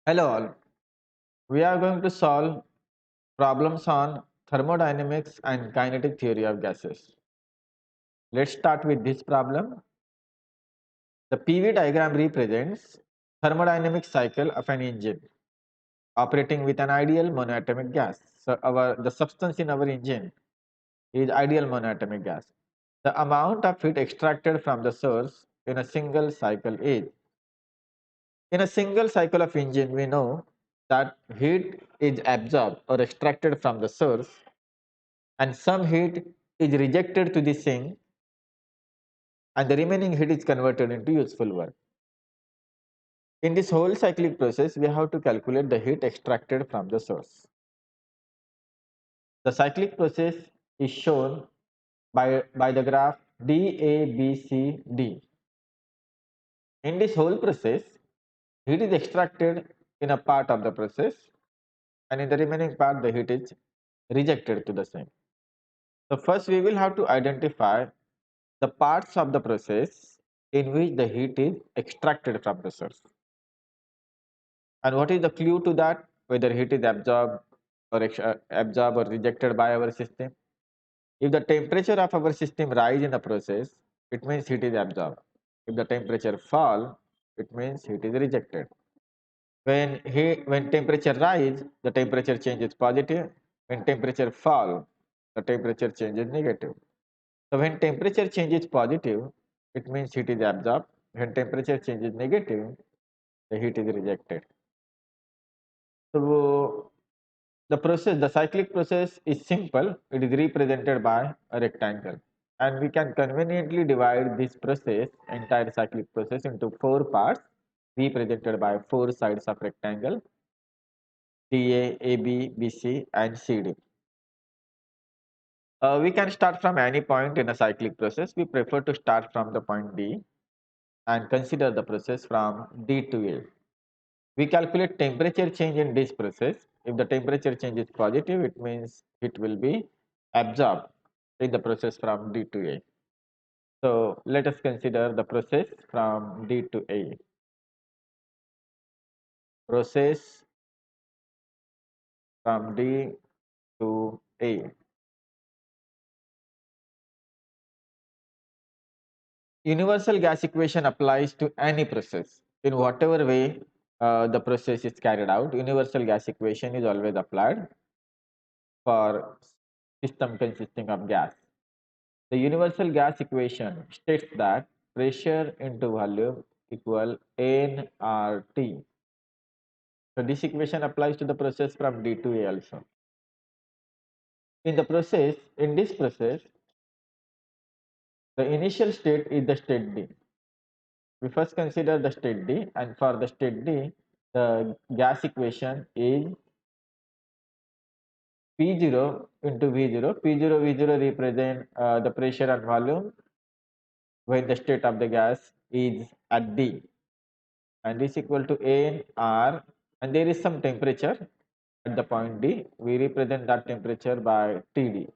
Hello all. We are going to solve problems on thermodynamics and kinetic theory of gases. Let's start with this problem. The PV diagram represents thermodynamic cycle of an engine operating with an ideal monoatomic gas. So the substance in our engine is ideal monoatomic gas. The amount of heat extracted from the source in a single cycle is. In a single cycle of engine, we know that heat is absorbed or extracted from the source and some heat is rejected to the sink and the remaining heat is converted into useful work. In this whole cyclic process, we have to calculate the heat extracted from the source. The cyclic process is shown by the graph DABCD. In this whole process, heat is extracted in a part of the process and in the remaining part the heat is rejected to the sink. So first we will have to identify the parts of the process in which the heat is extracted from the source. And what is the clue to that? Whether heat is absorbed or rejected by our system. If the temperature of our system rise in the process, it means heat is absorbed. If the temperature fall, it means heat is rejected. When temperature rise, the temperature change is positive. When temperature fall, the temperature change is negative. So when temperature change is positive, it means heat is absorbed. When temperature change is negative, the heat is rejected. So the cyclic process is simple. It is represented by a rectangle. And we can conveniently divide this process, entire cyclic process, into four parts represented by four sides of rectangle DA, AB, BC, and CD. We can start from any point in a cyclic process. We prefer to start from the point D and consider the process from D to A. We calculate temperature change in this process. If the temperature change is positive, it means it will be absorbed in the process from D to A. So let us consider the process from D to A. Process from D to A. Universal gas equation applies to any process. In whatever way the process is carried out, universal gas equation is always applied for system consisting of gas. The universal gas equation states that pressure into volume equal nRT. So this equation applies to the process from D to A also. In this process, the initial state is the state D. We first consider the state D, and for the state D, the gas equation is P0 into V0. P0, V0 represent the pressure and volume when the state of the gas is at D, and is equal to N R, and there is some temperature at the point D. We represent that temperature by TD.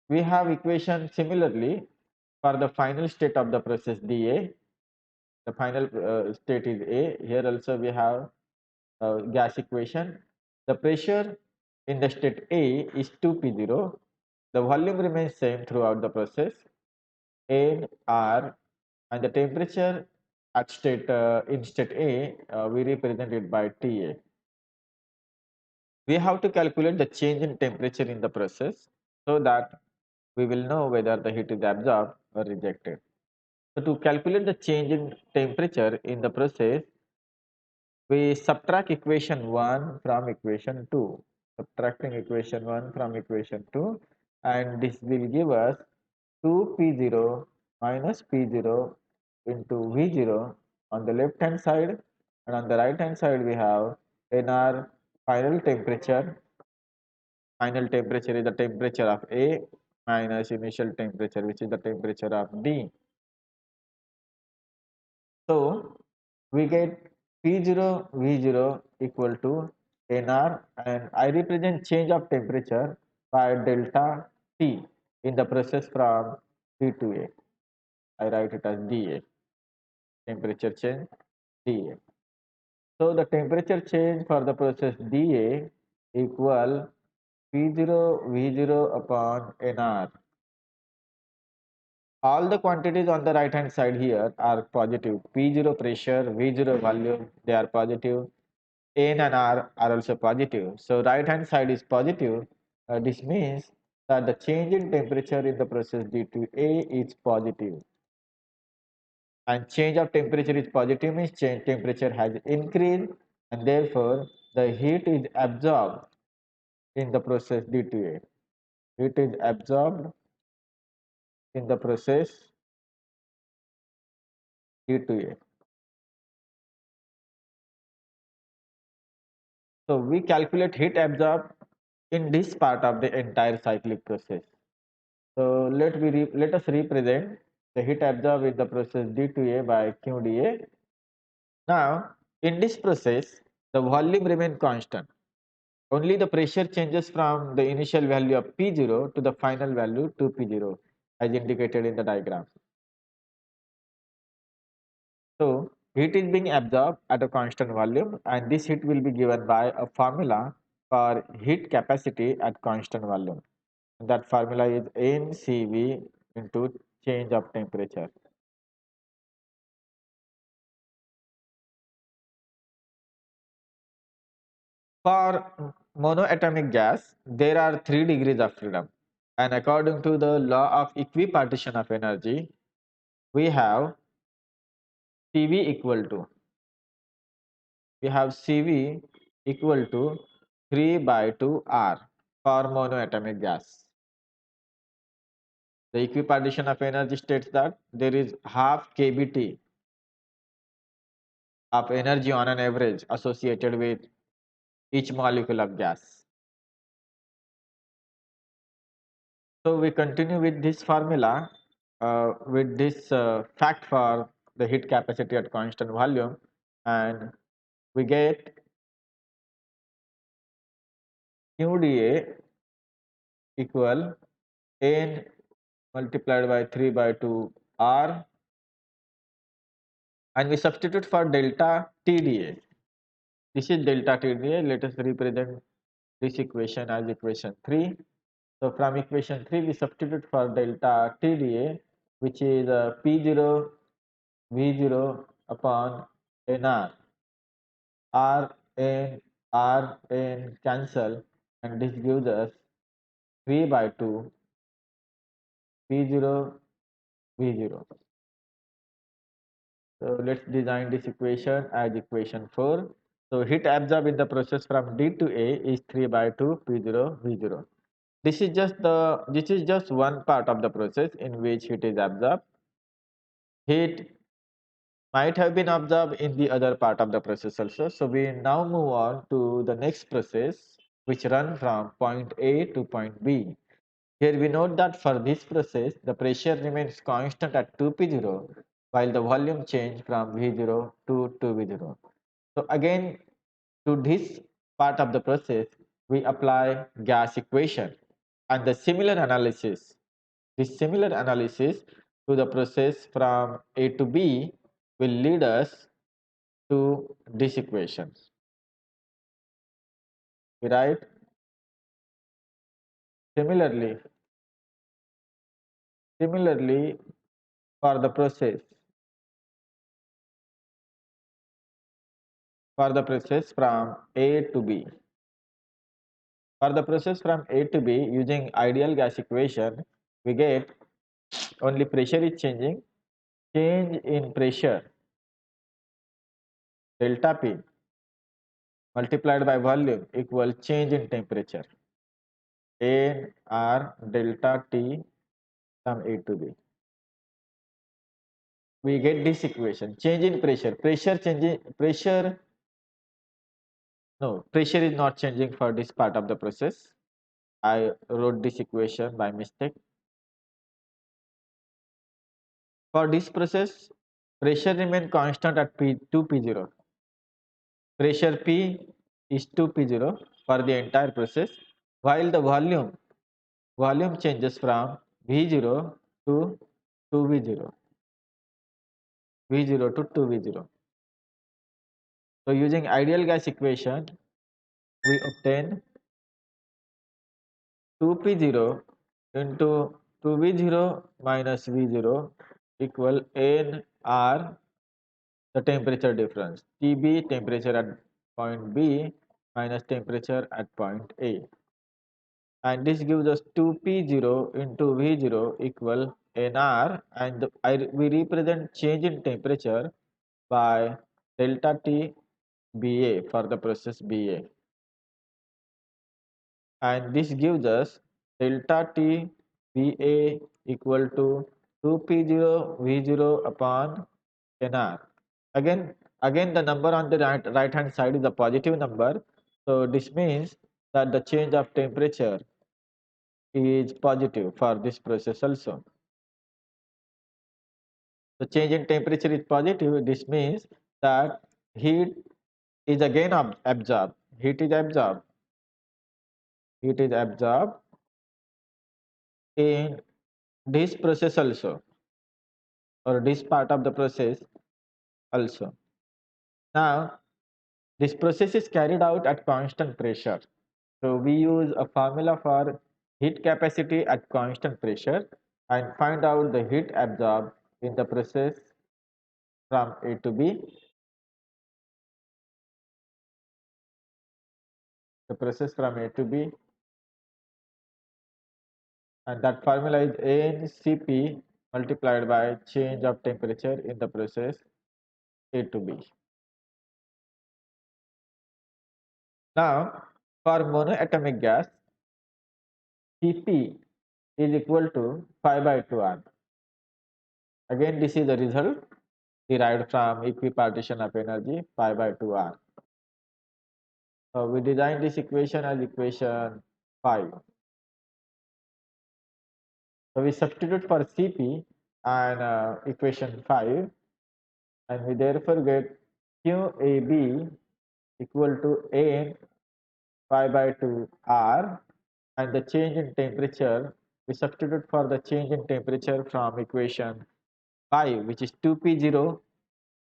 We have equation similarly for the final state of the process dA. The final state is A. Here also we have gas equation. The pressure in the state A is 2P0. The volume remains same throughout the process, N R, and the temperature at in state A we represent it by TA. We have to calculate the change in temperature in the process so that we will know whether the heat is absorbed or rejected. So to calculate the change in temperature in the process, we subtract equation 1 from equation 2. Subtracting equation 1 from equation 2, and this will give us 2P0 minus P0 into V0 on the left hand side, and on the right hand side we have NR final temperature. Final temperature is the temperature of A minus initial temperature, which is the temperature of D. So we get P0 V0 equal to NR, and I represent change of temperature by delta T in the process from D to A. I write it as dA, temperature change dA. So the temperature change for the process dA equal P0 V0 upon nR. All the quantities on the right hand side here are positive. P0 pressure, V0 volume, they are positive. N and R are also positive. So right hand side is positive. This means that the change in temperature in the process due to A is positive. And change of temperature is positive means change temperature has increased and therefore the heat is absorbed in the process due to A. Heat is absorbed in the process due to A. So we calculate heat absorbed in this part of the entire cyclic process. So let us represent the heat absorbed in the process dA by QdA. Now in this process the volume remains constant. Only the pressure changes from the initial value of P0 to the final value 2P0 as indicated in the diagram. So heat is being absorbed at a constant volume and this heat will be given by a formula for heat capacity at constant volume. That formula is NCV into change of temperature. For monoatomic gas, there are 3 degrees of freedom. And according to the law of equipartition of energy, we have CV equal to CV equal to 3 by 2 R for monoatomic gas. The equipartition of energy states that there is half kBT of energy on an average associated with each molecule of gas. So we continue with this formula, with this fact for the heat capacity at constant volume, and we get QdA equal N multiplied by 3 by 2 R, and we substitute for delta TdA. This is delta TdA. Let us represent this equation as equation 3. So from equation 3 we substitute for delta TdA, which is P0 V0 upon NR. R n cancel and this gives us 3 by 2 P0 V0. So let's design this equation as equation 4. So heat absorbed in the process from D to A is 3 by 2 P0 V0. This is just one part of the process in which heat is absorbed. Heat might have been absorbed in the other part of the process also. So we now move on to the next process which run from point A to point B. Here we note that for this process the pressure remains constant at 2P0 while the volume change from V0 to 2V0. So again to this part of the process we apply gas equation and the similar analysis. This similar analysis to the process from A to B will lead us to this equation. We write similarly for the process from A to B. For the process from A to B using ideal gas equation, we get only pressure is changing. Change in pressure delta P multiplied by volume equal change in temperature N R delta T from A to B. We get this equation. Change in pressure is not changing for this part of the process. I wrote this equation by mistake. For this process, pressure remain constant at P2P0. Pressure P is 2P0 for the entire process, while the volume changes from V0 to 2V0, V0 to 2V0. So using ideal gas equation, we obtain 2P0 into 2V0 minus V0 equal NR, the temperature difference, TB temperature at point B minus temperature at point A, and this gives us 2P0 into V0 equal NR, and we represent change in temperature by delta T BA for the process BA, and this gives us delta T BA equal to 2P0 V0 upon NR. Again the number on the right hand side is a positive number, so this means that the change of temperature is positive for this process also. The change in temperature is positive, this means that heat is again absorbed. Heat is absorbed in this process also, or this part of the process also. Now this process is carried out at constant pressure. So we use a formula for heat capacity at constant pressure and find out the heat absorbed in the process from A to B. The process from A to B, and that formula is ANCP multiplied by change of temperature in the process A to B. Now for monoatomic gas, Cp is equal to pi by 2R. Again this is the result derived from equipartition of energy pi by 2R. So we design this equation as equation 5. So we substitute for Cp and equation 5, and we therefore get QAB equal to N pi by 2 R, and the change in temperature, we substitute for the change in temperature from equation 5, which is 2P0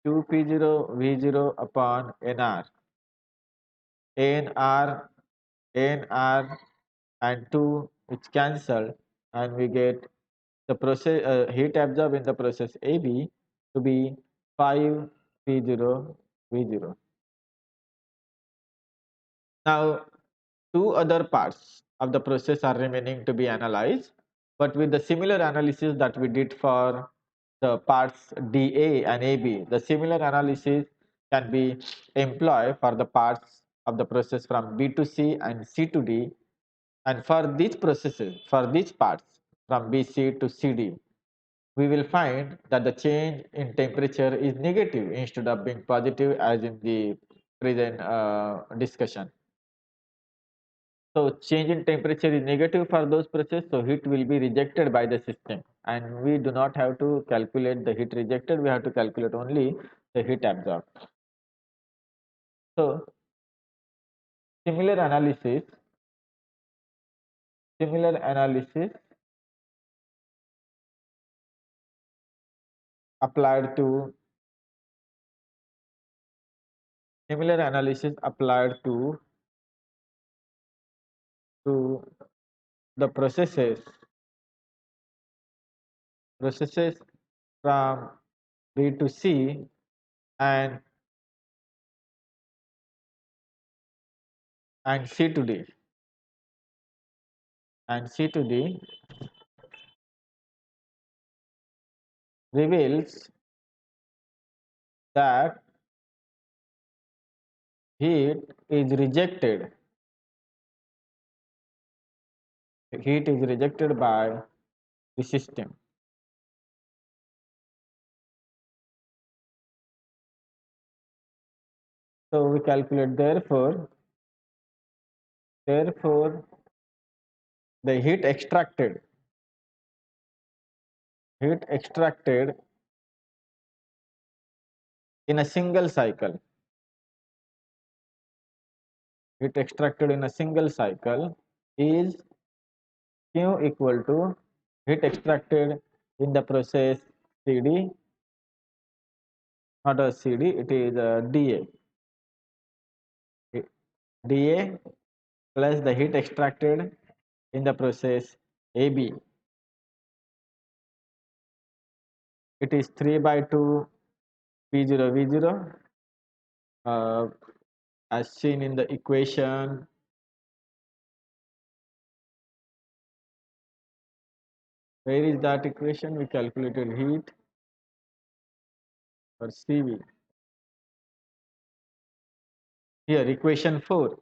V0 upon NR. NR and 2 which cancel, and we get the process heat absorbed in the process AB to be 5P0 V0. Now two other parts of the process are remaining to be analyzed, but with the similar analysis that we did for the parts DA and AB, the similar analysis can be employed for the parts of the process from B to C and C to D. And for these processes, for these parts from BC to CD, we will find that the change in temperature is negative instead of being positive as in the present discussion. So change in temperature is negative for those processes, so heat will be rejected by the system, and we do not have to calculate the heat rejected, we have to calculate only the heat absorbed. So similar analysis applied to to the processes from B to C and C to D, reveals that heat is rejected by the system. So we calculate, therefore the heat extracted in a single cycle is Q equal to heat extracted in the process CD, not a CD, it is a DA. dA plus the heat extracted in the process AB. It is 3 by 2 P0 V0 as seen in the equation. Where is that equation? We calculated heat for CV. Here, equation 4.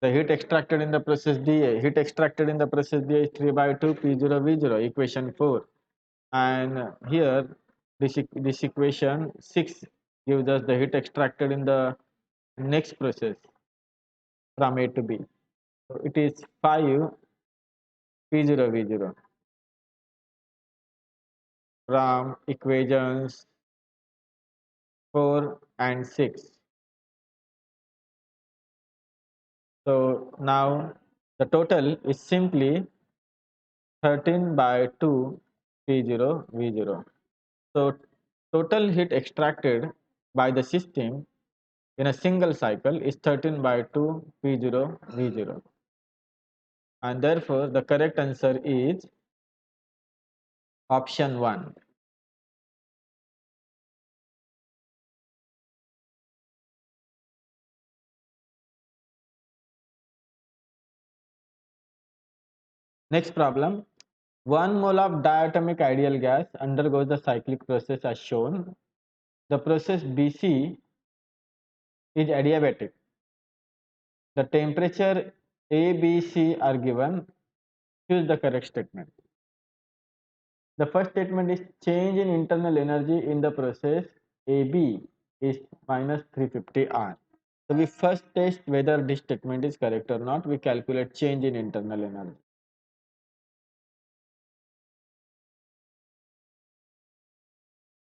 The heat extracted in the process dA. Heat extracted in the process dA is 3 by 2 P0 V0, equation 4. And here, this equation 6 gives us the heat extracted in the next process from A to B. So it is 5 P0 V0 from equations 4 and 6. So now the total is simply 13 by 2 P0 V0. So total heat extracted by the system in a single cycle is 13 by 2 P0 V0. And therefore the correct answer is option 1. Next problem. 1 mole of diatomic ideal gas undergoes the cyclic process as shown. The process BC is adiabatic. The temperature A, B, C are given. Choose the correct statement. The first statement is change in internal energy in the process AB is minus 350 R. So we first test whether this statement is correct or not. We calculate change in internal energy.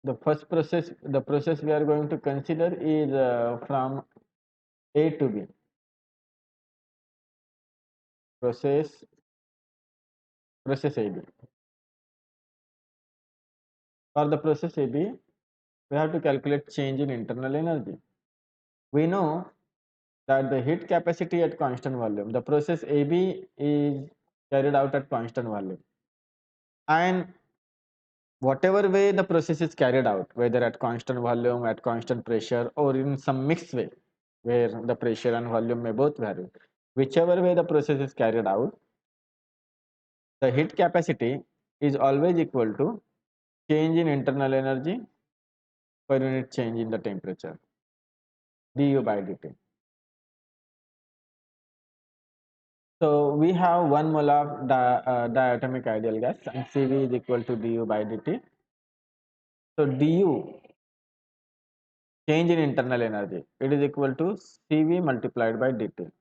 The first process, the process we are going to consider is from A to B. Process AB. For the process AB, we have to calculate change in internal energy. We know that the heat capacity at constant volume, the process AB is carried out at constant volume, and whatever way the process is carried out, whether at constant volume, at constant pressure, or in some mixed way where the pressure and volume may both vary, whichever way the process is carried out, the heat capacity is always equal to change in internal energy per unit change in the temperature, du by dt. So we have 1 mole of diatomic ideal gas and Cv is equal to du by dt. So du, change in internal energy, it is equal to Cv multiplied by dt.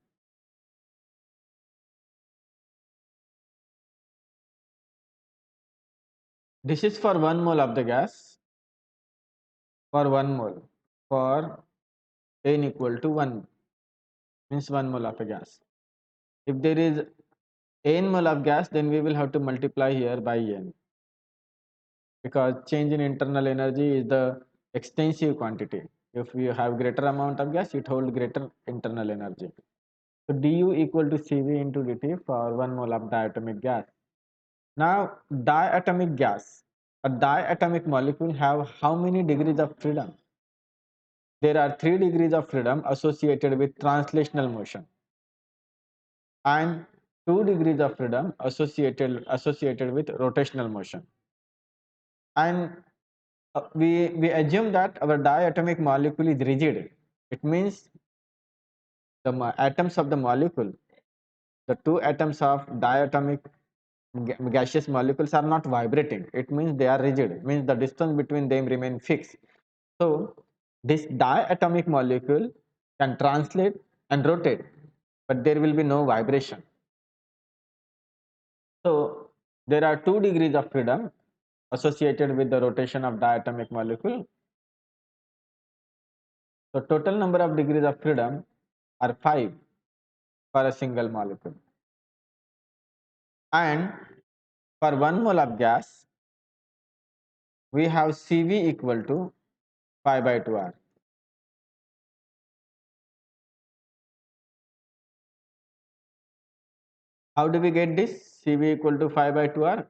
This is for 1 mole of the gas, for 1 mole, for n equal to 1 means 1 mole of a gas. If there is n mole of gas, then we will have to multiply here by n, because change in internal energy is the extensive quantity. If you have greater amount of gas, it holds greater internal energy. So du equal to Cv into dt for 1 mole of diatomic gas. Now diatomic gas, a diatomic molecule have how many degrees of freedom? There are 3 degrees of freedom associated with translational motion and 2 degrees of freedom associated with rotational motion. And we assume that our diatomic molecule is rigid. It means the atoms of the molecule, the 2 atoms of diatomic gaseous molecules are not vibrating. It means they are rigid. It means the distance between them remain fixed. So this diatomic molecule can translate and rotate, but there will be no vibration. So there are 2 degrees of freedom associated with the rotation of diatomic molecule. So total number of degrees of freedom are 5 for a single molecule. And for 1 mole of gas, we have Cv equal to pi by 2R. How do we get this? Cv equal to 5 by 2r.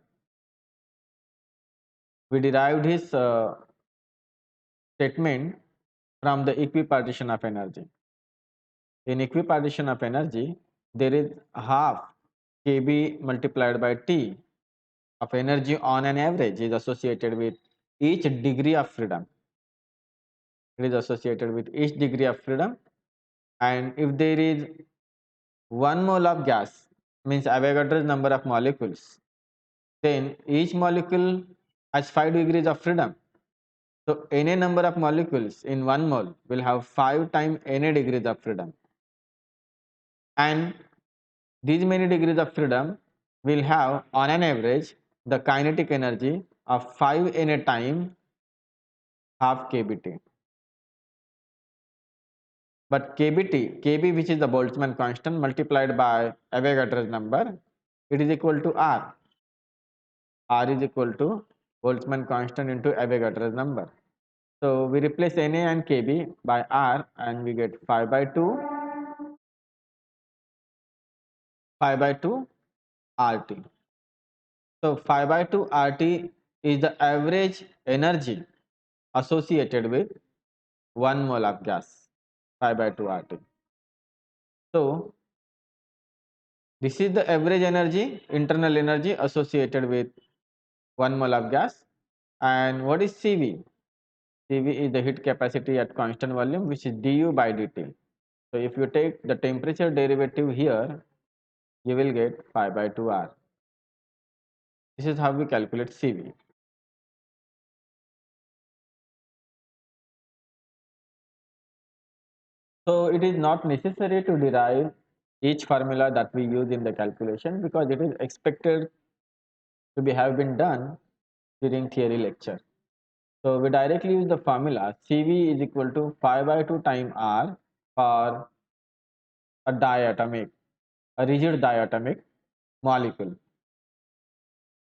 We derived his statement from the equipartition of energy. In equipartition of energy, there is half kb multiplied by T of energy on an average is associated with each degree of freedom. It is associated with each degree of freedom, and if there is 1 mole of gas, means Avogadro's number of molecules, then each molecule has 5 degrees of freedom. So any number of molecules in 1 mole will have 5 times any degrees of freedom, and these many degrees of freedom will have on an average the kinetic energy of 5 n time half kbt. But kb which is the Boltzmann constant multiplied by Avogadro's number, it is equal to r. R is equal to Boltzmann constant into Avogadro's number. So we replace Na and kb by r and we get 5 by 2 RT. So 5 by 2 RT is the average energy associated with 1 mole of gas, 5 by 2 RT. So this is the average energy, internal energy associated with 1 mole of gas. And what is Cv? Cv is the heat capacity at constant volume, which is du by dt. So if you take the temperature derivative here, you will get 5 by 2 R. This is how we calculate Cv. So it is not necessary to derive each formula that we use in the calculation, because it is expected to be have been done during theory lecture. So we directly use the formula Cv is equal to 5 by 2 time R for a diatomic, a rigid diatomic molecule.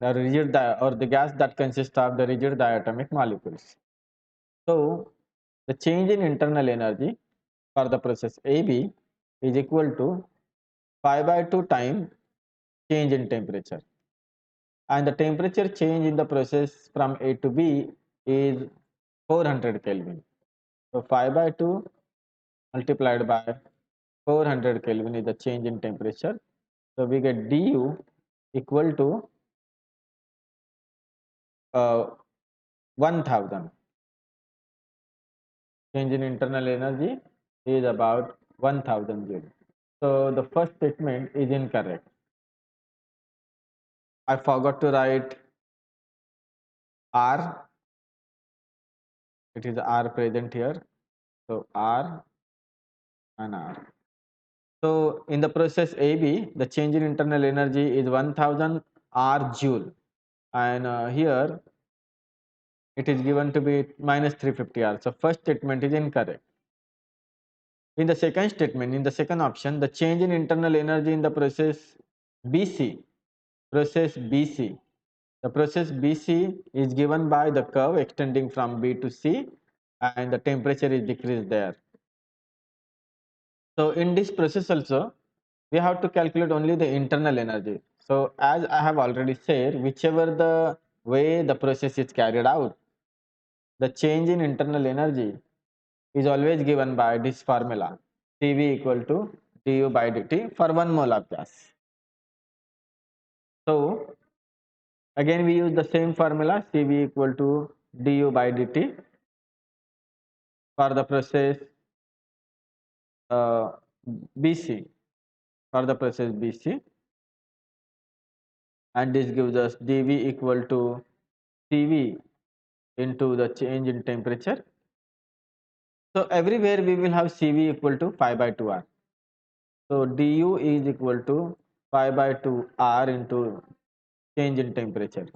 The rigid or the gas that consists of the rigid diatomic molecules. So the change in internal energy for the process AB is equal to 5 by 2 time change in temperature, and the temperature change in the process from A to B is 400 Kelvin. So 5 by 2 multiplied by 400 Kelvin is the change in temperature. So we get du equal to 1000. Change in internal energy is about 1000 joule. So the first statement is incorrect. I forgot to write R. It is R present here. So R and R. So in the process AB, the change in internal energy is 1000 R joule, and here it is given to be minus 350 R. So first statement is incorrect. In the second statement, in the second option, the change in internal energy in the process BC, the process BC is given by the curve extending from B to C, and the temperature is decreased there. So in this process also, we have to calculate only the internal energy. So as I have already said, whichever the way the process is carried out, the change in internal energy is always given by this formula Cv equal to du by dt for 1 mole of gas. So again we use the same formula Cv equal to du by dt for the process uh, BC, for the process BC, and this gives us dV equal to Cv into the change in temperature. So everywhere we will have Cv equal to 5 by 2 R. So du is equal to 5 by 2 R into change in temperature.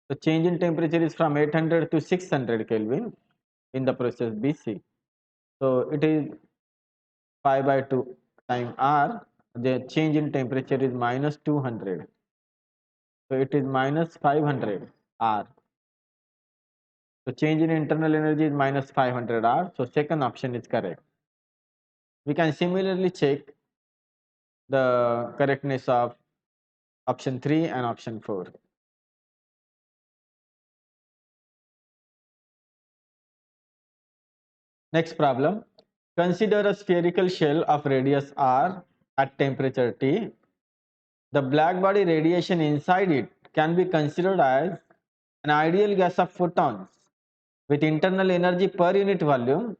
The change in temperature is from 800 to 600 Kelvin in the process BC. So it is 5 by 2 time R. The change in temperature is minus 200. So it is minus 500 R. So change in internal energy is minus 500 R. So second option is correct. We can similarly check the correctness of option 3 and option 4. Next problem. Consider a spherical shell of radius r at temperature T. The black body radiation inside it can be considered as an ideal gas of photons with internal energy per unit volume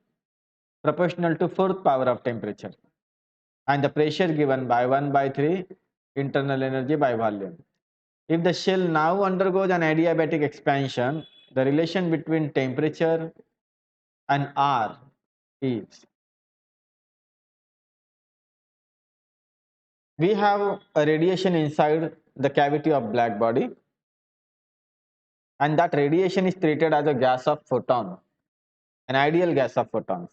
proportional to fourth power of temperature and the pressure given by 1 by 3 internal energy by volume. If the shell now undergoes an adiabatic expansion, the relation between temperature and R is, we have a radiation inside the cavity of black body, and that radiation is treated as a gas of photon, an ideal gas of photons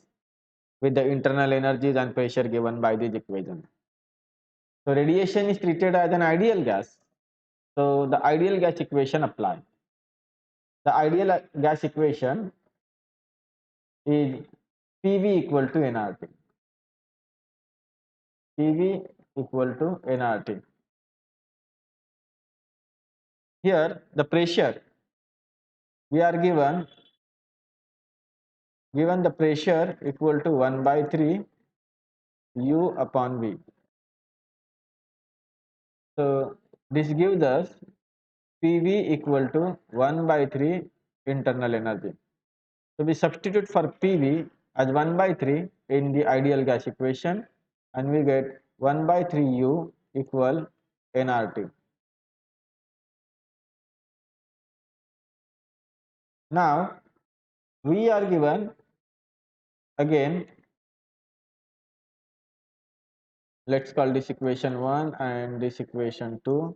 with the internal energies and pressure given by these equations. So radiation is treated as an ideal gas. So the ideal gas equation apply. The ideal gas equation is PV equal to nRT. PV equal to nRT. Here the pressure we are given the pressure equal to 1 by 3 U upon V. So this gives us PV equal to 1 by 3 internal energy. So we substitute for PV as 1 by 3 in the ideal gas equation and we get 1 by 3 U equal nRT. Now we are given again, let's call this equation 1 and this equation 2.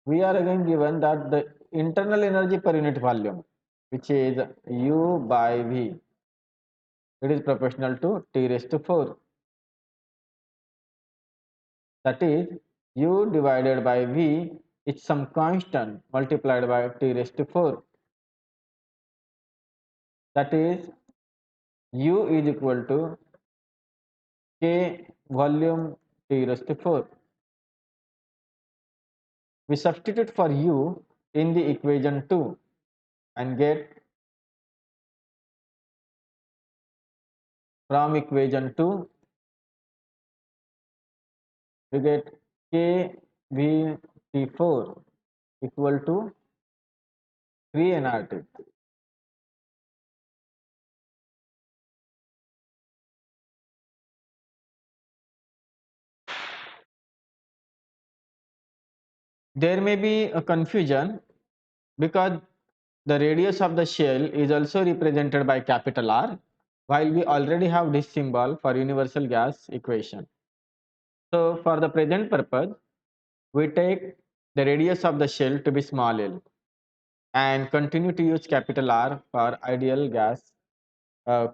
We are again given that the internal energy per unit volume, which is U by V, it is proportional to T raised to 4. That is U divided by V is some constant multiplied by T raised to 4. That is U is equal to K volume T raised to 4. We substitute for U in the equation 2 and get from equation 2 we get KVT4 equal to 3 nRT. There may be a confusion because the radius of the shell is also represented by capital R, while we already have this symbol for universal gas equation. So for the present purpose, we take the radius of the shell to be small l and continue to use capital R for ideal gas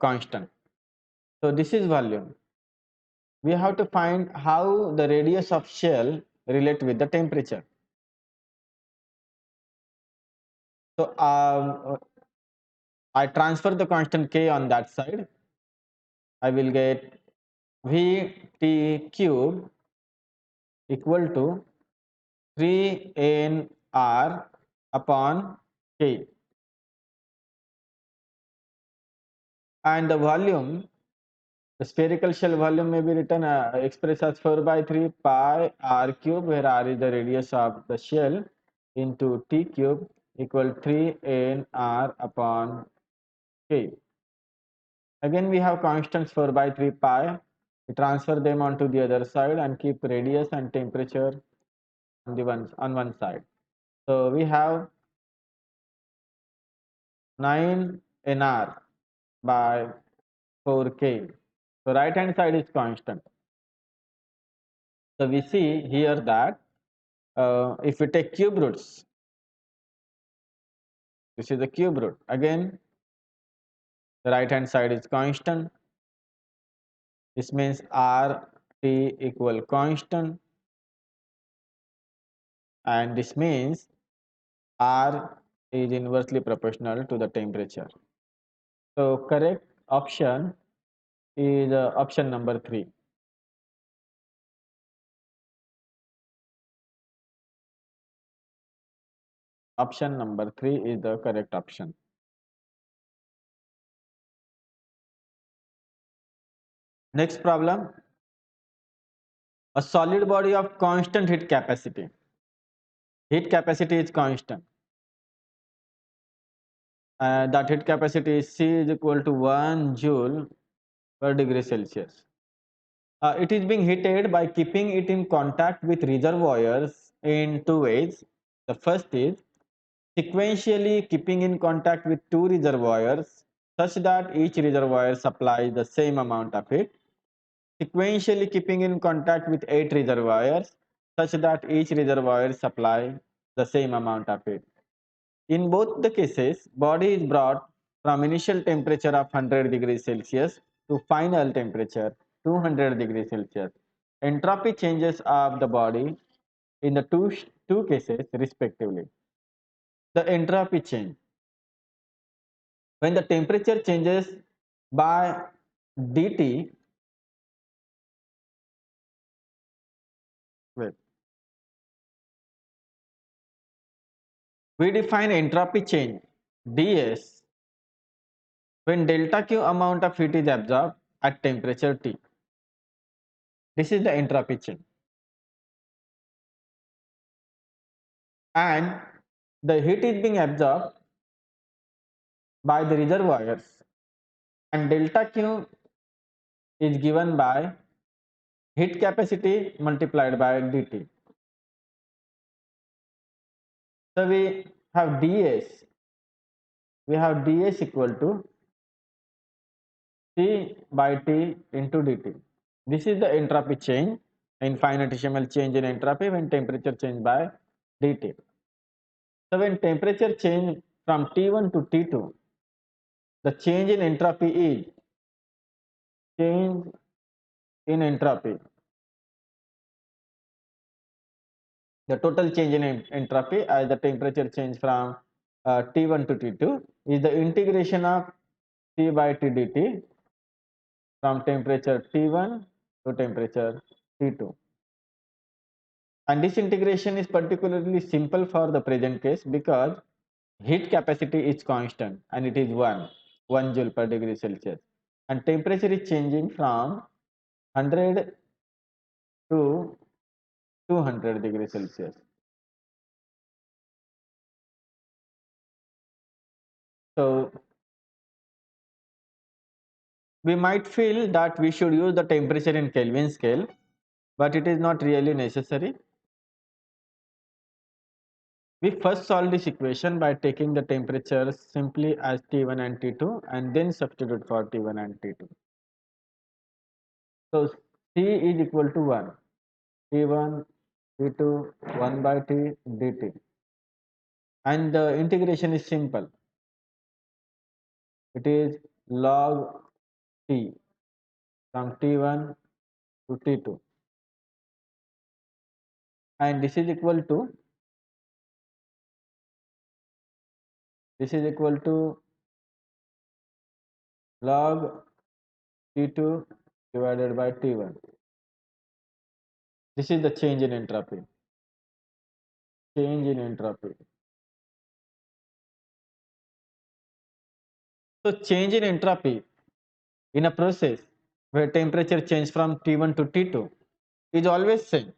constant. So this is volume. We have to find how the radius of shell relate with the temperature. So I transfer the constant K on that side. I will get Vt cube equal to 3nr upon K, and the volume, the spherical shell volume may be written expressed as 4 by 3 pi r cube, where r is the radius of the shell, into T cube equal 3nr upon K. Again we have constants 4 by 3 pi. We transfer them onto the other side and keep radius and temperature on one side. So we have 9 nr by 4k. So right hand side is constant. So we see here that if we take cube roots, this is the cube root. Again, the right hand side is constant. This means RT equal constant, and this means R is inversely proportional to the temperature. So correct option is option number 3. Option number 3 is the correct option. Next problem, a solid body of constant heat capacity. Heat capacity is constant. That heat capacity is C is equal to 1 joule per degree Celsius. It is being heated by keeping it in contact with reservoirs in two ways. The first is sequentially keeping in contact with two reservoirs such that each reservoir supplies the same amount of heat. Sequentially keeping in contact with 8 reservoirs such that each reservoir supply the same amount of heat. In both the cases, body is brought from initial temperature of 100 degrees Celsius to final temperature 200 degrees Celsius. Entropy changes of the body in the two cases respectively. The entropy change. When the temperature changes by dt, wait, we define entropy change ds when delta Q amount of heat is absorbed at temperature T. This is the entropy change. And the heat is being absorbed by the reservoirs and delta Q is given by heat capacity multiplied by dt. So we have ds equal to C by T into dt. This is the entropy change, infinitesimal change in entropy when temperature change by dt. So when temperature change from T1 to T2, the change in entropy is change in entropy. The total change in entropy as the temperature change from T1 to T2 is the integration of C by T dt from temperature T1 to temperature T2. And this integration is particularly simple for the present case because heat capacity is constant and it is 1 joule per degree Celsius, and temperature is changing from 100 to 200 degrees Celsius. So we might feel that we should use the temperature in Kelvin scale, but it is not really necessary. We first solve this equation by taking the temperatures simply as T1 and T2 and then substitute for T1 and T2. So C is equal to 1, T1, T2, 1 by T dt, and the integration is simple. It is log T from T1 to T2, and this is equal to log T2 divided by T1. This is the change in entropy. Change in entropy. So change in entropy in a process where temperature change from T1 to T2 is always same,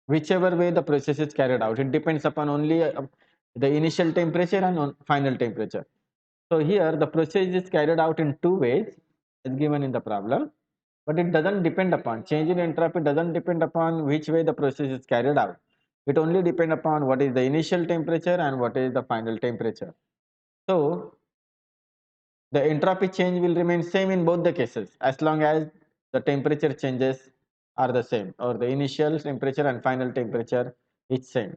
whichever way the process is carried out. It depends upon only the initial temperature and on final temperature. So here the process is carried out in two ways as given in the problem, but it doesn't depend upon change in entropy, doesn't depend upon which way the process is carried out. It only depends upon what is the initial temperature and what is the final temperature. So the entropy change will remain same in both the cases as long as the temperature changes are the same, or the initial temperature and final temperature is same.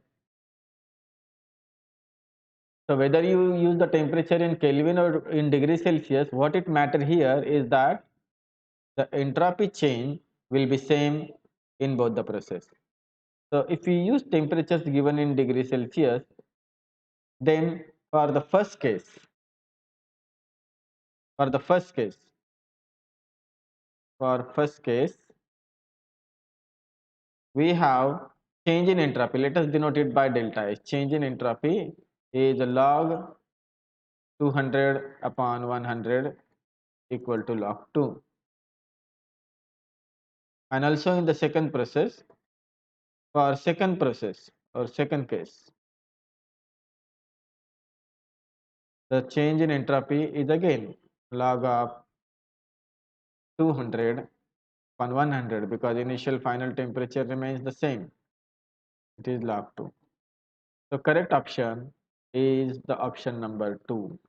So whether you use the temperature in Kelvin or in degree Celsius, what it matter here is that the entropy change will be same in both the process. So if we use temperatures given in degree Celsius, then for the first case, for first case, we have change in entropy. Let us denote it by delta S. Change in entropy is log 200 upon 100 equal to log 2. And also in the second process, for second process or second case, the change in entropy is again log of 200 upon 100 because initial final temperature remains the same. It is log 2. So correct option is the option number 2.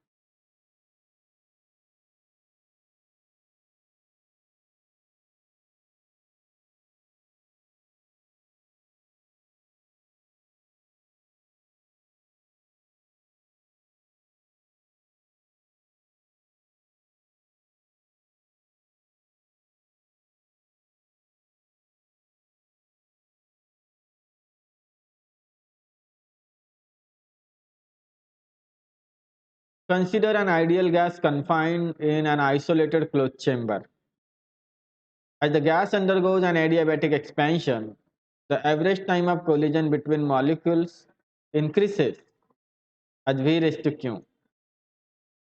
Consider an ideal gas confined in an isolated closed chamber. As the gas undergoes an adiabatic expansion, the average time of collision between molecules increases as V raised to Q,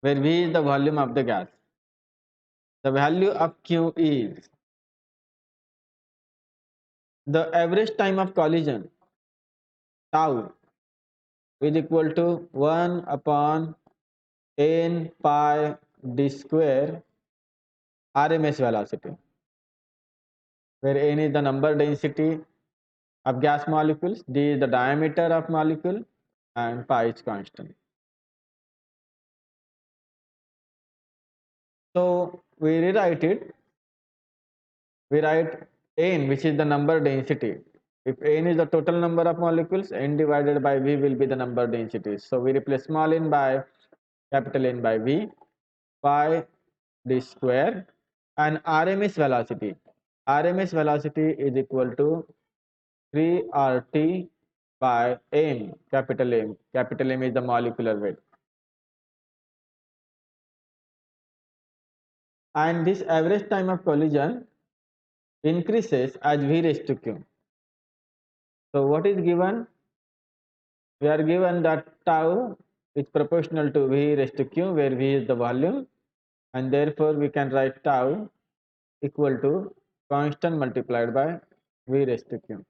where V is the volume of the gas. The value of Q is the average time of collision, tau, is equal to 1 upon n pi d square RMS velocity, where n is the number density of gas molecules, d is the diameter of molecule, and pi is constant. So we rewrite it. We write n, which is the number density. If n is the total number of molecules, n divided by V will be the number density. So we replace small n by capital N by V, pi d square, and RMS velocity. RMS velocity is equal to 3RT by M, capital M. Capital M is the molecular weight. And this average time of collision increases as V raised to Q. So what is given? We are given that tau is proportional to V raised to Q, where V is the volume, and therefore we can write tau equal to constant multiplied by V raised to Q.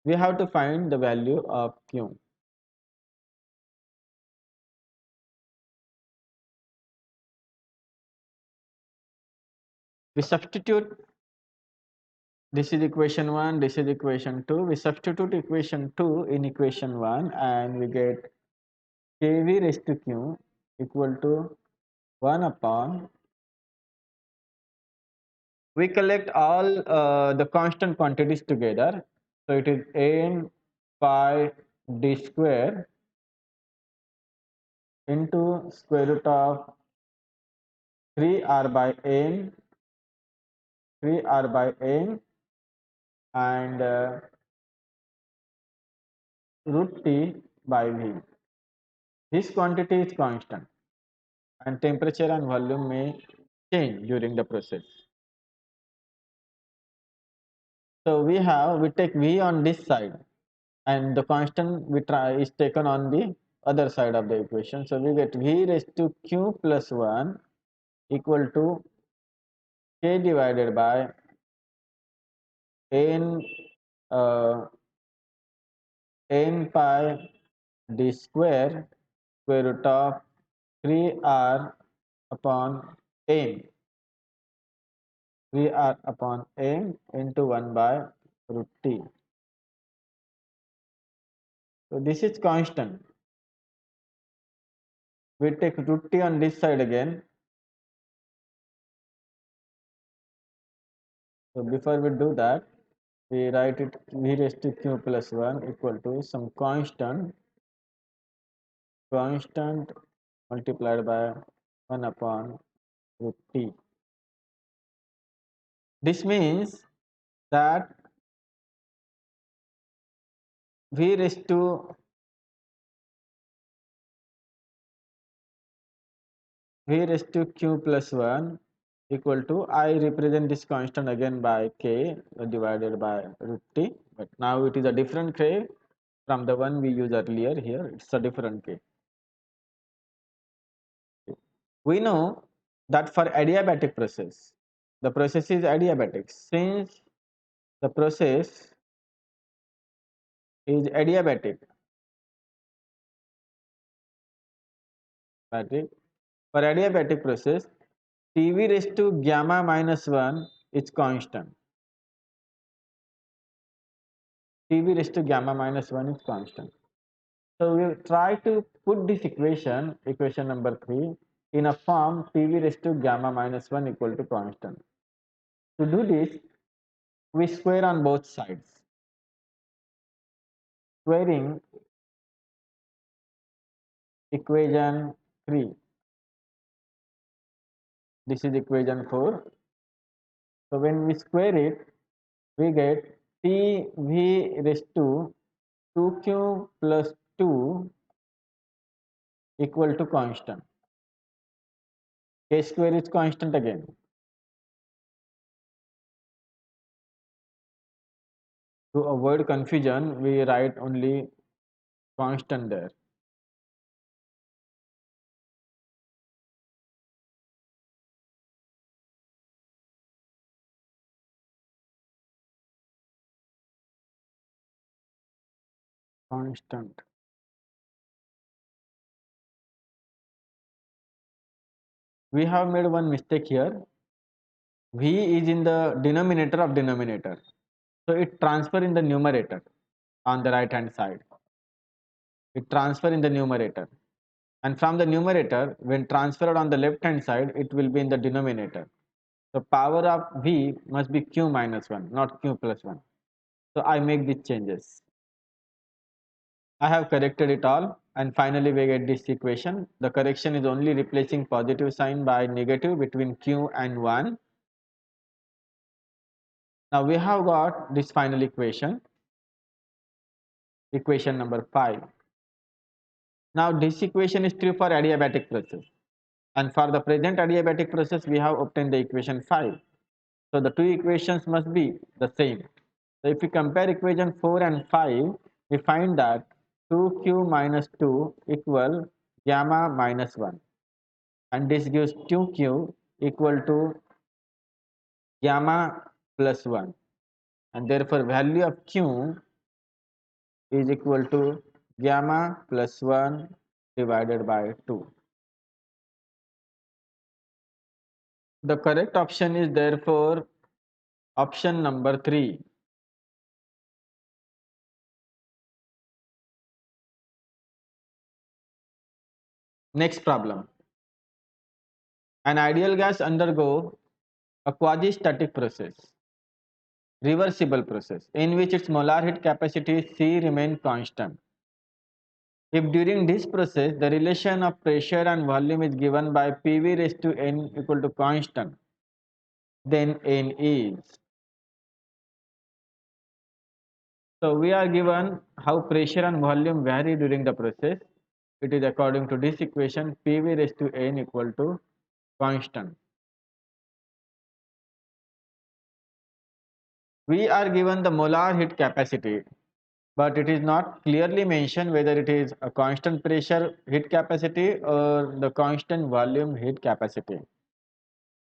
We have to find the value of Q. We substitute, this is equation 1, this is equation 2. We substitute equation 2 in equation 1 and we get kV raised to Q equal to 1 upon, we collect all the constant quantities together. So it is n pi d square into square root of 3r by n, 3r by n, and root T by V. This quantity is constant and temperature and volume may change during the process. So we take V on this side and the constant is taken on the other side of the equation. So we get V raised to Q plus 1 equal to K divided by n n pi d square square root of 3r upon n, 3r upon n into 1 by root T. So this is constant. We take root T on this side again. So before we do that, we write it V raised to Q plus 1 equal to some constant multiplied by 1 upon root T. This means that V raised to Q plus 1 equal to, I represent this constant again by K divided by root T, but now it is a different K. from the one we used earlier. Here it's a different K. We know that for adiabatic process, the process is adiabatic. Since the process is adiabatic, for adiabatic process, Tv raised to gamma minus 1 is constant. Tv raised to gamma minus 1 is constant. So we try to put this equation number 3, in a form Tv raised to gamma minus 1 equal to constant. To do this, we square on both sides. Squaring equation 3. This is equation 4. So when we square it, we get Tv raised to 2q plus 2 equal to constant. K square is constant again. To avoid confusion, we write only constant there. Constant. We have made one mistake here. V is in the denominator of denominator. So it transfer in the numerator on the right hand side. It transfer in the numerator. And from the numerator, when transferred on the left hand side, it will be in the denominator. So power of V must be Q minus 1, not Q plus 1. So I make these changes. I have corrected it all, and finally we get this equation. The correction is only replacing positive sign by negative between Q and 1. Now we have got this final equation, equation number 5. Now this equation is true for adiabatic process, and for the present adiabatic process we have obtained the equation 5. So the two equations must be the same. So if we compare equation 4 and 5, we find that 2q minus 2 equal gamma minus 1, and this gives 2q equal to gamma plus 1, and therefore value of q is equal to gamma plus 1 divided by 2. The correct option is therefore option number 3. Next problem. An ideal gas undergo a quasi-static process, reversible process, in which its molar heat capacity C remain constant. If during this process the relation of pressure and volume is given by PV raised to N equal to constant, then N is. So we are given how pressure and volume vary during the process. It is according to this equation, PV raised to N equal to constant. We are given the molar heat capacity, but it is not clearly mentioned whether it is a constant pressure heat capacity or the constant volume heat capacity.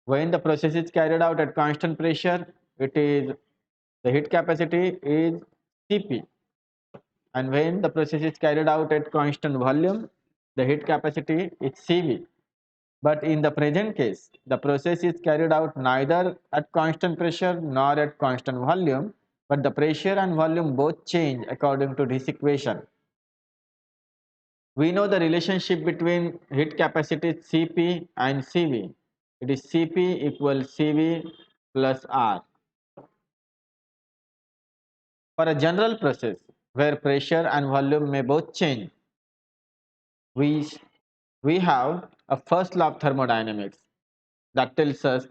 When the process is carried out at constant pressure, it is the heat capacity is Cp, and when the process is carried out at constant volume, the heat capacity is Cv. But in the present case, the process is carried out neither at constant pressure nor at constant volume, but the pressure and volume both change according to this equation. We know the relationship between heat capacity Cp and Cv. It is Cp equals Cv plus R. For a general process where pressure and volume may both change, we, we have a first law of thermodynamics that tells us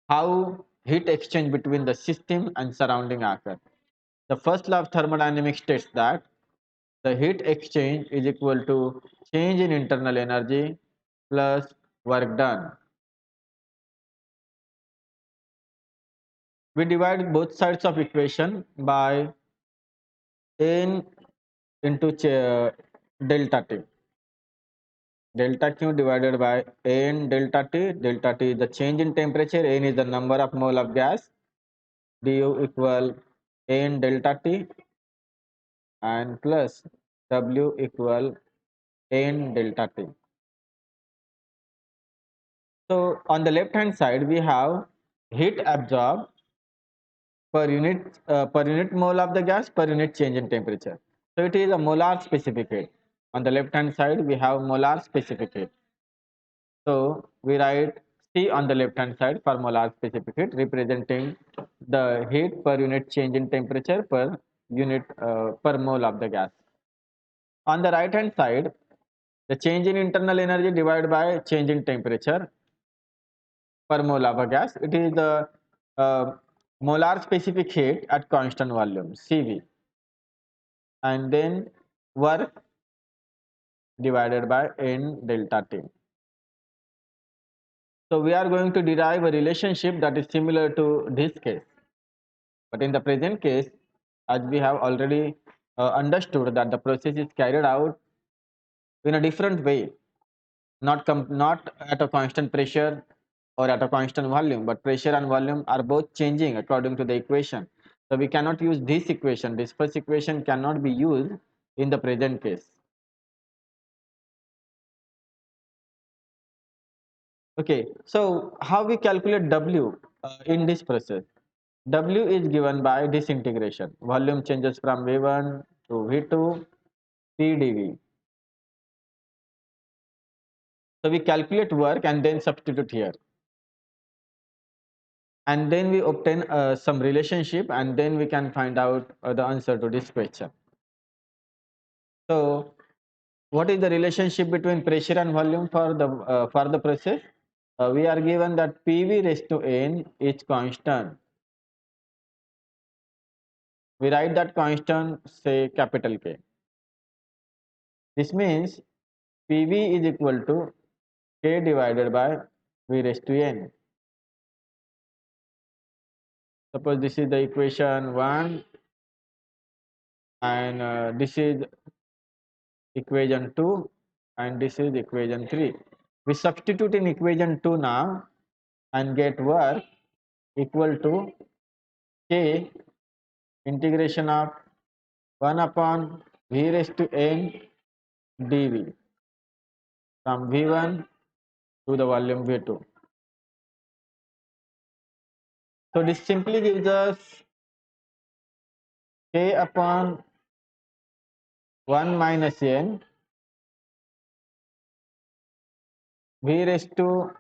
how heat exchange between the system and surrounding occur. The first law of thermodynamics states that the heat exchange is equal to change in internal energy plus work done. We divide both sides of equation by n into delta T. Delta Q divided by N delta T. Delta T is the change in temperature. N is the number of mole of gas. Du equal N delta T and plus W equal N delta T. So on the left hand side we have heat absorbed per unit mole of the gas per unit change in temperature. So it is a molar specific heat. On the left hand side we have molar specific heat. So we write C on the left hand side for molar specific heat representing the heat per unit change in temperature per unit per mole of the gas. On the right hand side, the change in internal energy divided by change in temperature per mole of a gas. It is the molar specific heat at constant volume CV, and then work divided by N delta T. So we are going to derive a relationship that is similar to this case. But in the present case, as we have already understood that the process is carried out in a different way, not at a constant pressure or at a constant volume, but pressure and volume are both changing according to the equation. So we cannot use this equation. This first equation cannot be used in the present case. Okay, so how we calculate W in this process? W is given by this integration. Volume changes from V1 to V2 PdV. So we calculate work and then substitute here. And then we obtain some relationship and then we can find out the answer to this question. So what is the relationship between pressure and volume for the process? We are given that PV raised to N is constant. We write that constant, say capital K. This means PV is equal to K divided by V raised to N. Suppose this is the equation 1 and this is equation 2 and this is equation 3. We substitute in equation 2 now and get work equal to K integration of 1 upon V raised to N dV from V1 to the volume V2. So this simply gives us K upon 1 minus N V raised to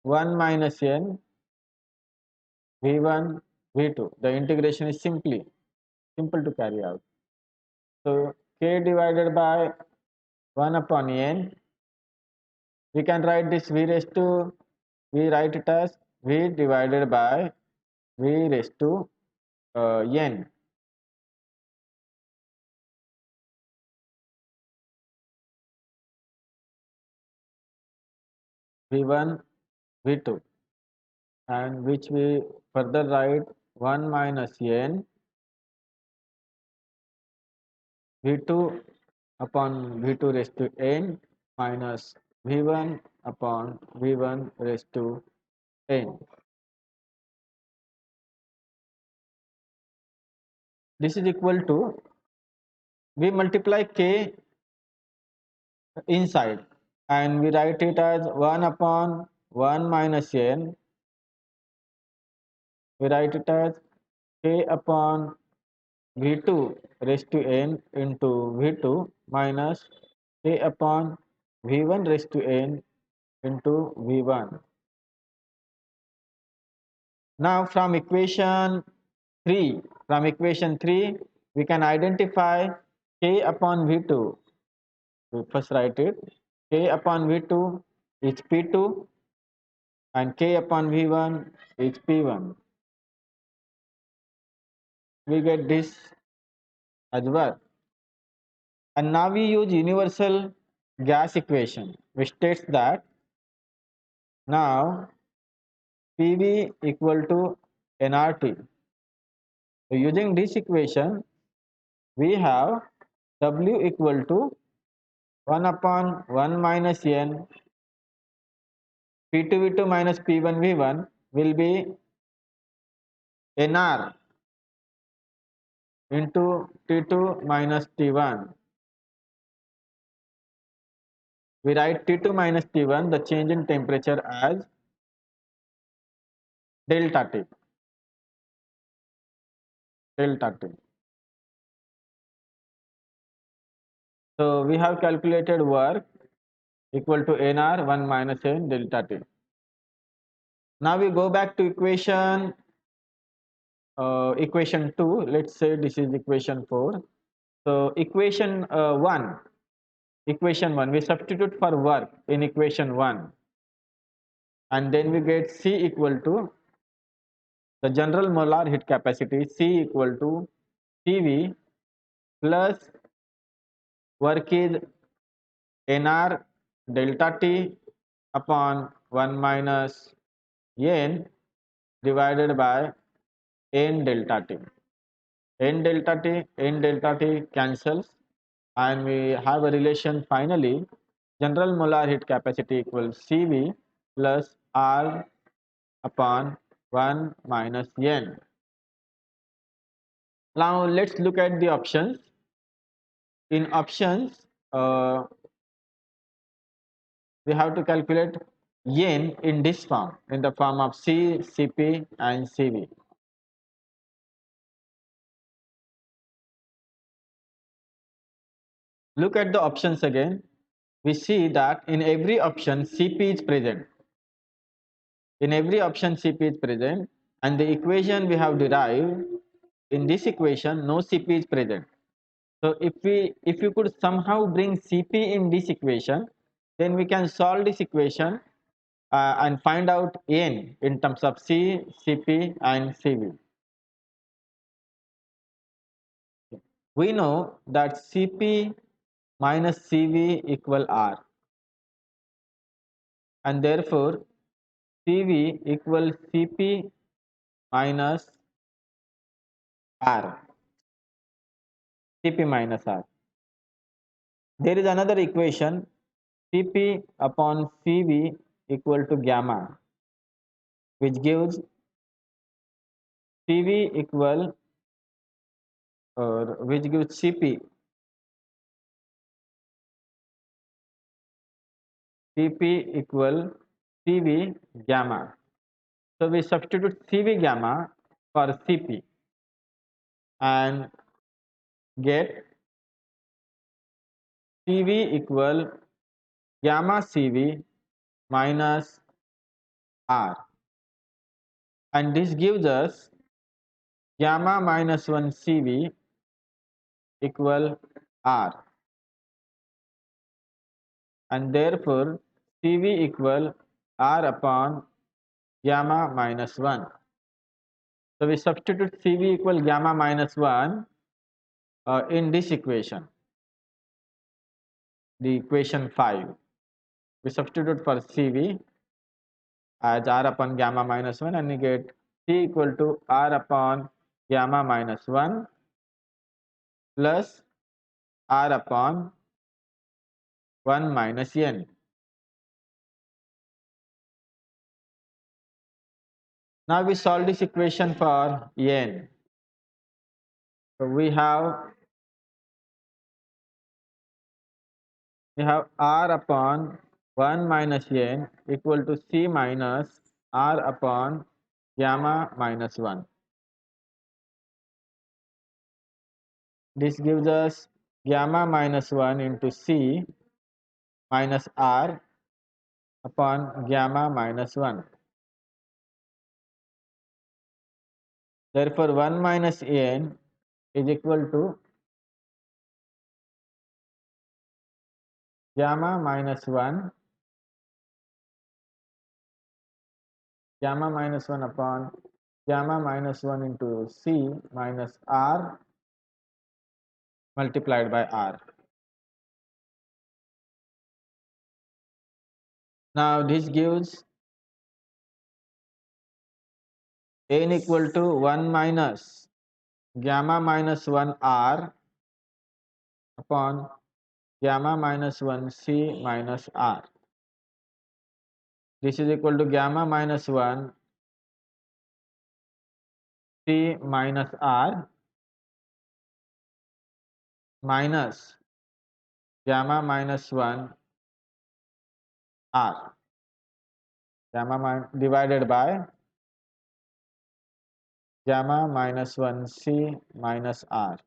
1 minus N V1 V2. The integration is simple to carry out. So K divided by 1 upon N, we can write this V raised to, we write it as V divided by V raised to N. V1 V2 and which we further write 1 minus N V2 upon V2 raised to N minus V1 upon V1 raised to N. This is equal to, we multiply K inside and we write it as 1 upon 1 minus N. We write it as K upon V2 raised to N into V2 minus K upon V1 raised to N into V1. Now from equation 3, we can identify K upon V2. We first write it. K upon V2 is P2 and K upon V1 is P1. We get this as well. And now we use universal gas equation, which states that now PV equal to nRT. So using this equation, we have W equal to 1 upon 1 minus n P2 V2 minus P1 V1 will be NR into T2 minus T1. We write T2 minus T1, the change in temperature, as delta T. Delta T. So we have calculated work equal to NR 1 minus N delta T. Now we go back to equation 2. Let's say this is equation 4. So equation 1, we substitute for work in equation 1, and then we get C equal to the general molar heat capacity, C equal to CV plus work is NR delta T upon 1 minus N divided by N delta T. N delta T cancels, and we have a relation finally general molar heat capacity equals CV plus R upon 1 minus N. Now let's look at the options. In options, we have to calculate N in this form, in the form of C, Cp and Cv. Look at the options again. We see that in every option Cp is present. In every option Cp is present, and the equation we have derived, in this equation no Cp is present. So if you could somehow bring Cp in this equation, then we can solve this equation and find out N in terms of C, Cp and Cv. We know that Cp minus Cv equal R, and therefore Cv equals Cp minus R. Cp minus R. There is another equation, Cp upon Cv equal to gamma, which gives Cv equal, or which gives Cp equal Cv gamma. So we substitute Cv gamma for Cp and get Cv equal gamma Cv minus R, and this gives us gamma minus 1 Cv equal R, and therefore Cv equal R upon gamma minus 1. So we substitute Cv equal gamma minus 1 in this equation, the equation 5. We substitute for Cv as R upon gamma minus 1, and we get C equal to R upon gamma minus 1 plus R upon 1 minus N. Now we solve this equation for N. So we have R upon 1 minus N equal to C minus R upon gamma minus 1. This gives us gamma minus 1 into C minus R upon gamma minus 1. Therefore 1 minus N is equal to gamma minus 1 upon gamma minus 1 into C minus R multiplied by R. Now this gives N equal to 1 minus gamma minus 1 R upon gamma minus 1 C minus R. This is equal to gamma minus 1 C minus R minus gamma minus 1 R, divided by gamma minus 1 C minus R.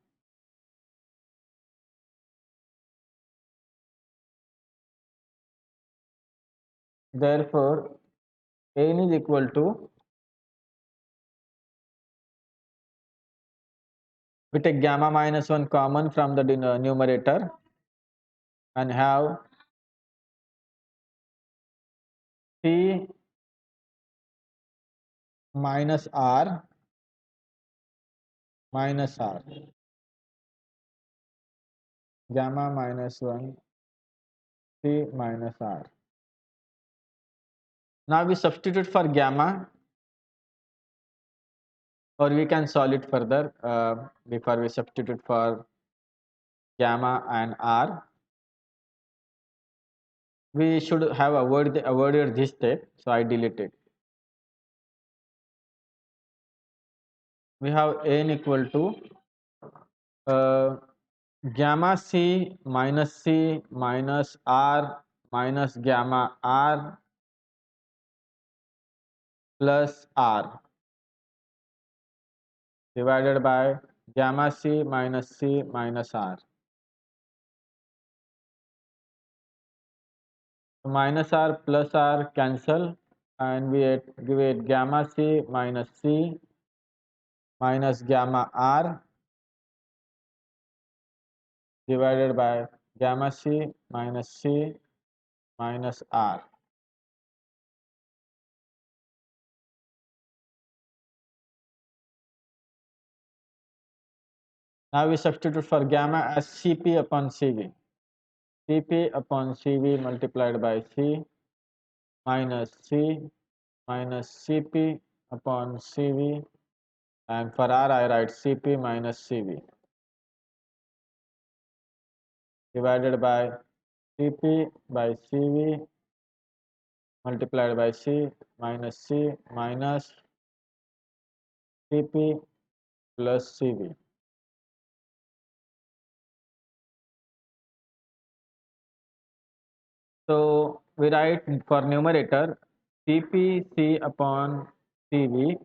Therefore, N is equal to, we take gamma minus 1 common from the numerator and have C minus R minus R, gamma minus 1 C minus R. Now we substitute for gamma, or we can solve it further before we substitute for gamma and R. We should have avoided this step, so I delete it. We have N equal to uh, gamma C minus R minus gamma R plus R divided by gamma C minus R. So minus R plus R cancel, and we give it gamma C minus gamma R divided by gamma C minus R. Now we substitute for gamma as Cp upon Cv. Cp upon Cv multiplied by C minus C minus Cp upon Cv, and for R I write Cp minus Cv divided by Cp by Cv multiplied by C minus Cp plus Cv. So we write for numerator Cp upon Cv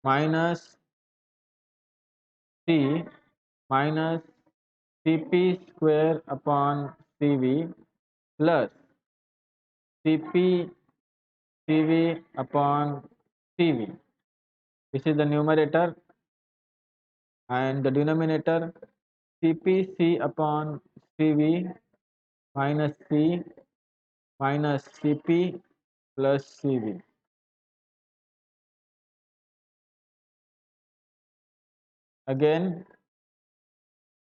minus C minus Cp square upon Cv plus Cp Cv upon Cv. This is the numerator, and the denominator Cp upon Cv minus C minus Cp plus Cv. Again,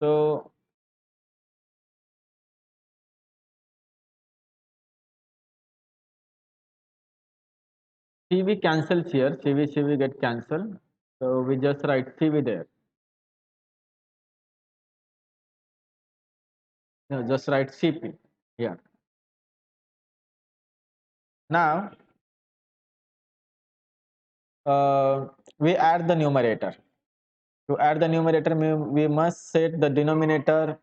so Cv cancels here, Cv get cancelled, so we just write Cv there. No, just write Cp here. Now we add the numerator. To add the numerator, we must set the denominator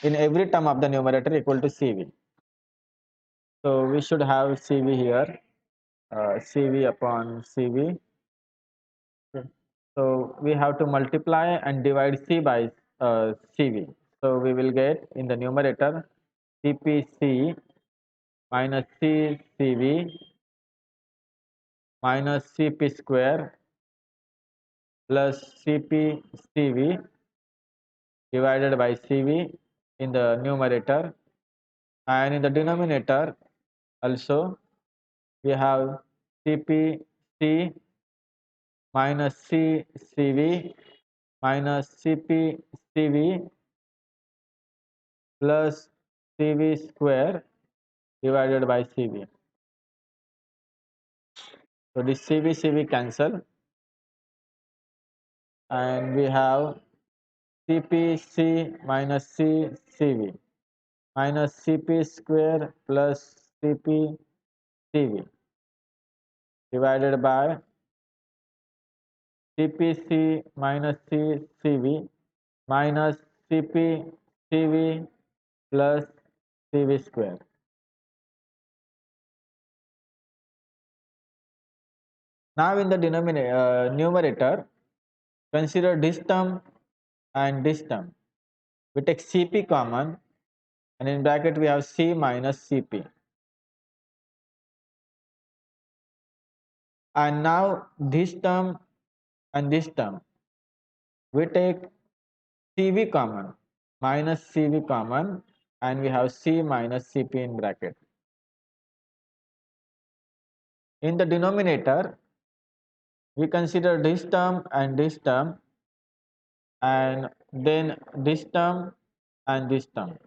in every term of the numerator equal to Cv. So we should have Cv here, Cv upon Cv. So we have to multiply and divide C by Cv. So we will get in the numerator Cpc minus Cv minus Cp square plus Cpcv divided by Cv in the numerator, and in the denominator also we have Cpc minus Cv minus Cpcv plus Cv square divided by Cv. So this Cv cancel, and we have CPC minus CCV minus CP square plus CPCV divided by CPC minus CCV minus CPCV plus CV square. Now in the numerator, consider this term and this term. We take Cp common and in bracket we have C minus Cp. And now this term and this term, we take Cv common minus Cv common and we have C minus Cp in bracket. In the denominator, we consider this term and this term and then this term and this term.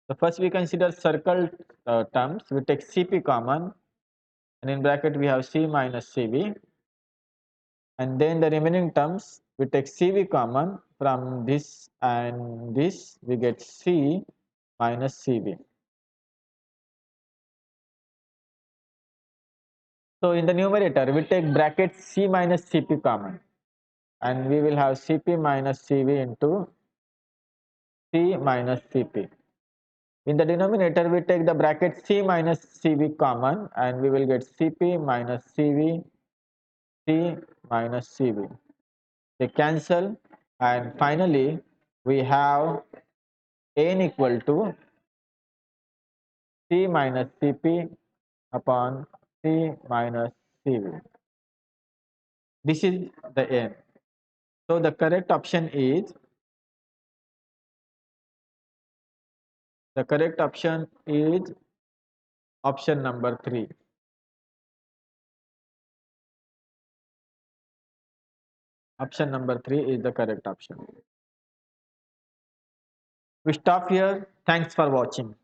So first we consider circle terms. We take Cp common and in bracket we have C minus Cv, and then the remaining terms we take Cv common. From this and this we get C minus Cv. So in the numerator we take bracket C minus Cp common and we will have Cp minus Cv into C minus Cp. In the denominator we take the bracket C minus Cv common and we will get Cp minus Cv, C minus Cv. They cancel and finally we have n equal to C minus Cp upon C minus Cv. This is the n. So the correct option is option number 3. Option number 3 is the correct option. We stop here. Thanks for watching.